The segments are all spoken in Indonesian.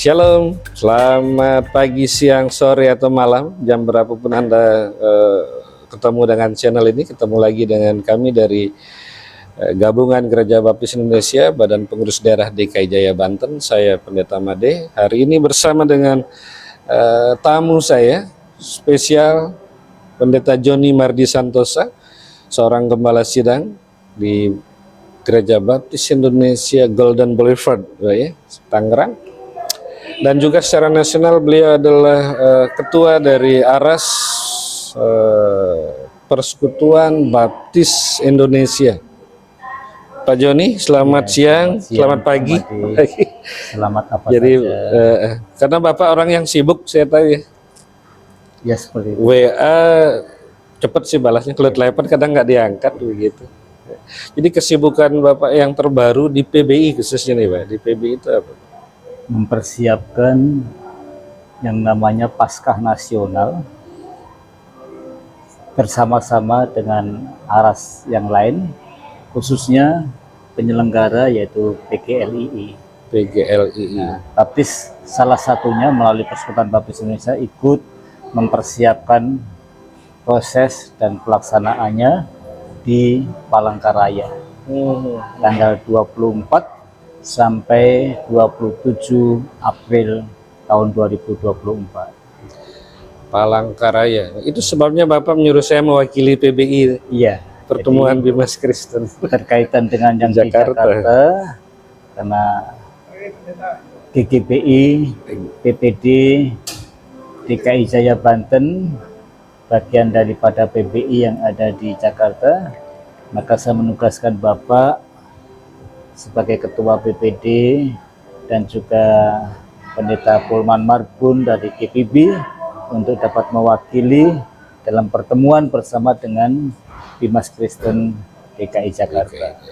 Shalom, selamat pagi, siang, sore, atau malam, jam berapapun Anda ketemu dengan channel ini, ketemu lagi dengan kami dari Gabungan Gereja Baptis Indonesia, Badan Pengurus Daerah DKI Jaya Banten. Saya Pendeta Made. Hari ini bersama dengan tamu saya, spesial Pendeta Joni Mardi Santosa, seorang gembala sidang di Gereja Baptis Indonesia Golden Boulevard, ya, Tangerang. Dan juga secara nasional beliau adalah ketua dari ARAS, Persekutuan Baptis Indonesia. Pak Joni, selamat siang, selamat pagi. Selamat apa Jadi, saja. karena Bapak orang yang sibuk, saya tahu ya. Ya seperti itu. WA cepat sih balasnya, kalau telepon kadang nggak diangkat begitu. Jadi kesibukan Bapak yang terbaru di PBI khususnya nih Pak, di PBI itu apa? Mempersiapkan yang namanya Paskah Nasional bersama-sama dengan ARAS yang lain, khususnya penyelenggara yaitu PGLII. PGLII. Baptis salah satunya melalui Persekutuan Baptis Indonesia ikut mempersiapkan proses dan pelaksanaannya di Palangkaraya tanggal 24 sampai 27 April tahun 2024. Palangkaraya. Itu sebabnya Bapak menyuruh saya mewakili PBI. Iya. Pertemuan Bimas Kristen. Berkaitan dengan yang di Jakarta, karena GGBI, PPD, DKI Jaya Banten, bagian daripada PBI yang ada di Jakarta, maka saya menugaskan Bapak sebagai Ketua PPD dan juga Pendeta Pulman Marbun dari GPB untuk dapat mewakili dalam pertemuan bersama dengan Bimas Kristen DKI Jakarta.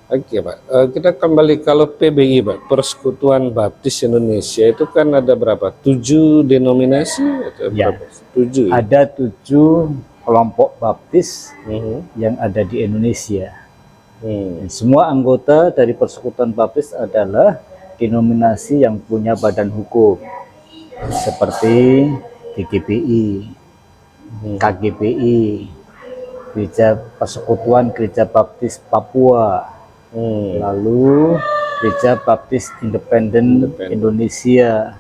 Oke Pak, kita kembali kalau PBI Pak, Persekutuan Baptis Indonesia itu kan ada berapa? 7 denominasi atau Ya, berapa? 7. ada 7 kelompok baptis yang ada di Indonesia. Dan semua anggota dari Persekutuan Baptis adalah denominasi yang punya badan hukum seperti GGBI, KGBI, Gereja Persekutuan Gereja Baptis Papua, lalu Gereja Baptis Independen Indonesia,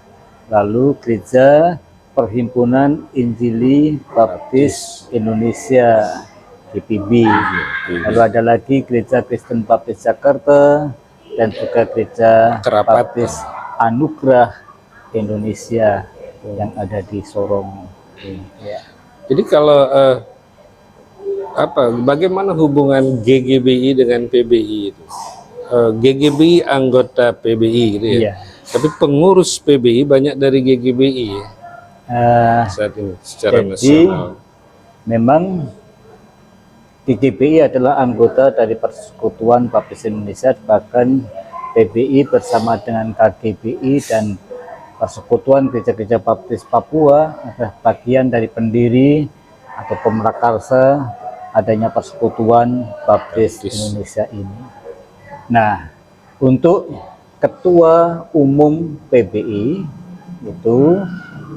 lalu Gereja Perhimpunan Injili Baptis Indonesia GPB, lalu ada lagi Gereja Kristen Baptis Jakarta dan juga Gereja Baptis Anugerah Indonesia yang ada di Sorong. Ya. Jadi kalau bagaimana hubungan GGBI dengan PBI itu? GGBI anggota PBI gitu ya. Iya. Tapi pengurus PBI banyak dari GGBI ya. Saat ini secara Jadi nasional. memang GGBI adalah anggota dari Persekutuan Baptis Indonesia, bahkan PBI bersama dengan KGBI dan Persekutuan Gereja-Gereja Baptis Papua adalah bagian dari pendiri atau pemrakarsa adanya Persekutuan Baptis Indonesia ini. Nah, untuk Ketua Umum PBI itu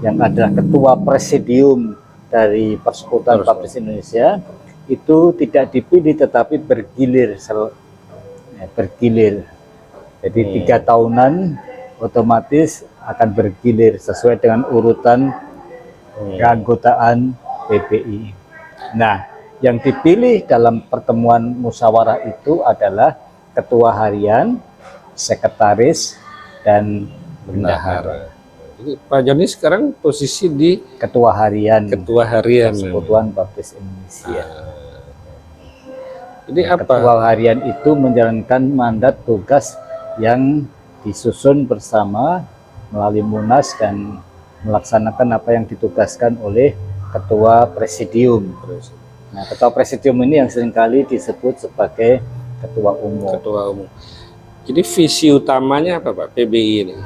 yang adalah Ketua Presidium dari Persekutuan Baptis Indonesia itu tidak dipilih tetapi bergilir, bergilir. Jadi 3 tahunan otomatis akan bergilir sesuai dengan urutan keanggotaan PBI. Nah, yang dipilih dalam pertemuan musyawarah itu adalah ketua harian, sekretaris, dan bendahara. Jadi Pak Joni sekarang posisi di Ketua harian Persekutuan Baptis Indonesia. Jadi apa? Ketua harian itu menjalankan mandat tugas yang disusun bersama melalui Munas dan melaksanakan apa yang ditugaskan oleh Ketua Presidium. Nah, Ketua Presidium ini yang seringkali disebut sebagai Ketua Umum. Ketua Umum. Jadi visi utamanya apa Pak PBI ini?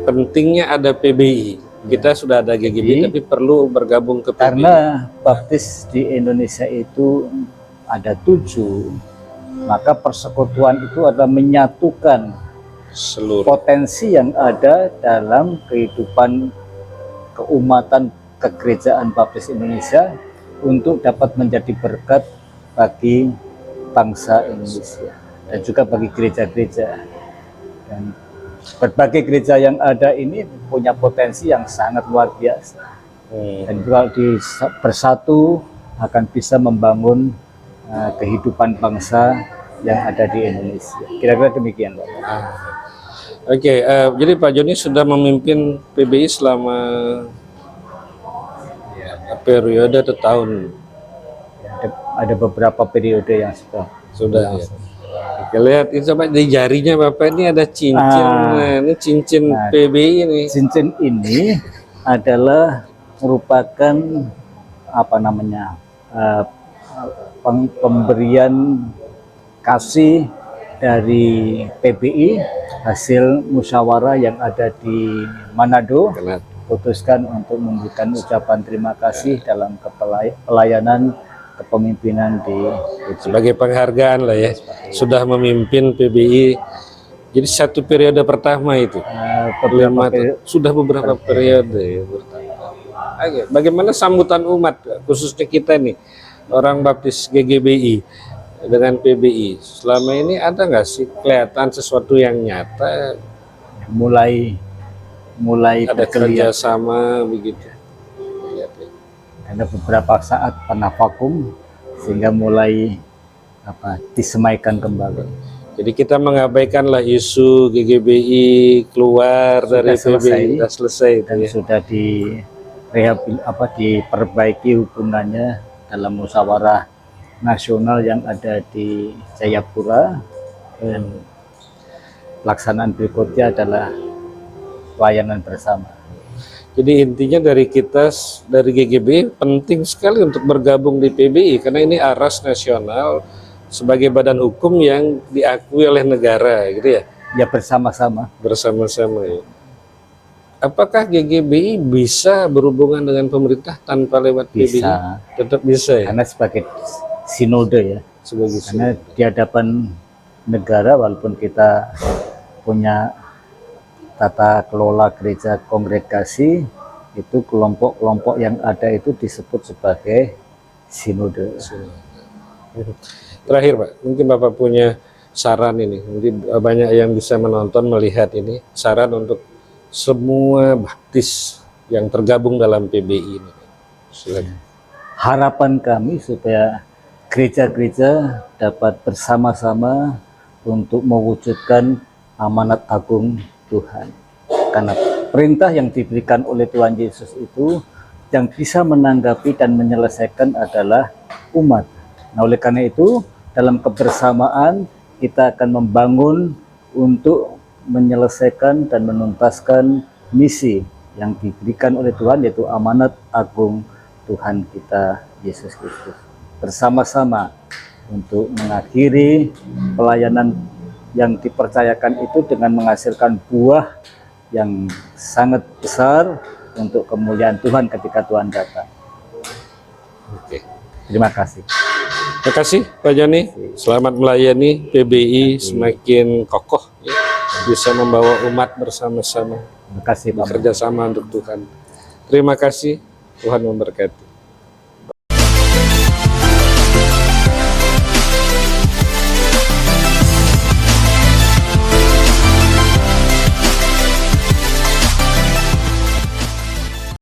Pentingnya ada PBI. Kita sudah ada GGBI tapi perlu bergabung ke PBI. Karena baptis di Indonesia itu ada 7, maka persekutuan itu adalah menyatukan seluruh. potensi yang ada dalam kehidupan keumatan kegerejaan Baptis Indonesia untuk dapat menjadi berkat bagi bangsa Indonesia dan juga bagi gereja-gereja. Dan berbagai gereja yang ada ini punya potensi yang sangat luar biasa. Dan kalau bersatu akan bisa membangun kehidupan bangsa yang ada di Indonesia. Kira-kira demikian, Pak. Oke, jadi Pak Joni sudah memimpin PBI selama periode atau tahun? Ada beberapa periode yang Sudah. Ya. Oke, lihat ini coba di jarinya Bapak ini ada cincin. Nah, ini cincin PBI ini. Cincin ini adalah merupakan apa namanya pemberian kasih dari PBI hasil musyawarah yang ada di Manado, putuskan untuk memberikan ucapan terima kasih dalam pelayanan kepemimpinan di PBI. Sebagai penghargaan lah ya, sudah memimpin PBI. Jadi satu periode pertama itu, sudah beberapa periode ya, Oke, bagaimana sambutan umat khususnya kita nih orang Baptis GGBI dengan PBI selama ini, ada nggak sih kelihatan sesuatu yang nyata? Mulai ada kerjasama begitu. Ada beberapa saat pernah vakum sehingga mulai disemaikan kembali. Jadi kita mengabaikanlah isu GGBI keluar sudah dari PBI, sudah selesai dan ya. Sudah diperbaiki hubungannya dalam musyawarah nasional yang ada di Jayapura. Dan pelaksanaan berikutnya adalah pelayanan bersama. Jadi intinya dari kita, dari GGBI penting sekali untuk bergabung di PBI karena ini aras nasional sebagai badan hukum yang diakui oleh negara, gitu ya? Ya, bersama-sama. Bersama-sama ya. Apakah GGBI bisa berhubungan dengan pemerintah tanpa lewat PBI? Bisa. Tetap bisa ya? Karena sebagai sinode ya. Karena di hadapan negara, walaupun kita punya tata kelola gereja kongregasi, itu kelompok-kelompok yang ada itu disebut sebagai sinode. Terakhir Pak, mungkin Bapak punya saran ini, mungkin banyak yang bisa menonton melihat ini, saran untuk semua baptis yang tergabung dalam PBI ini. Silakan. Harapan kami supaya gereja-gereja dapat bersama-sama untuk mewujudkan amanat agung Tuhan. Karena perintah yang diberikan oleh Tuhan Yesus itu yang bisa menanggapi dan menyelesaikan adalah umat. Nah, oleh karena itu dalam kebersamaan kita akan membangun untuk menyelesaikan dan menuntaskan misi yang diberikan oleh Tuhan, yaitu amanat agung Tuhan kita Yesus Kristus. Bersama-sama untuk mengakhiri pelayanan yang dipercayakan itu dengan menghasilkan buah yang sangat besar untuk kemuliaan Tuhan ketika Tuhan datang. Oke. Terima kasih. Terima kasih Pak Joni. Selamat melayani PBI semakin kokoh ya. Bisa membawa umat bersama-sama. Terima kasih Pak. Bekerja sama untuk Tuhan. Terima kasih. Tuhan memberkati.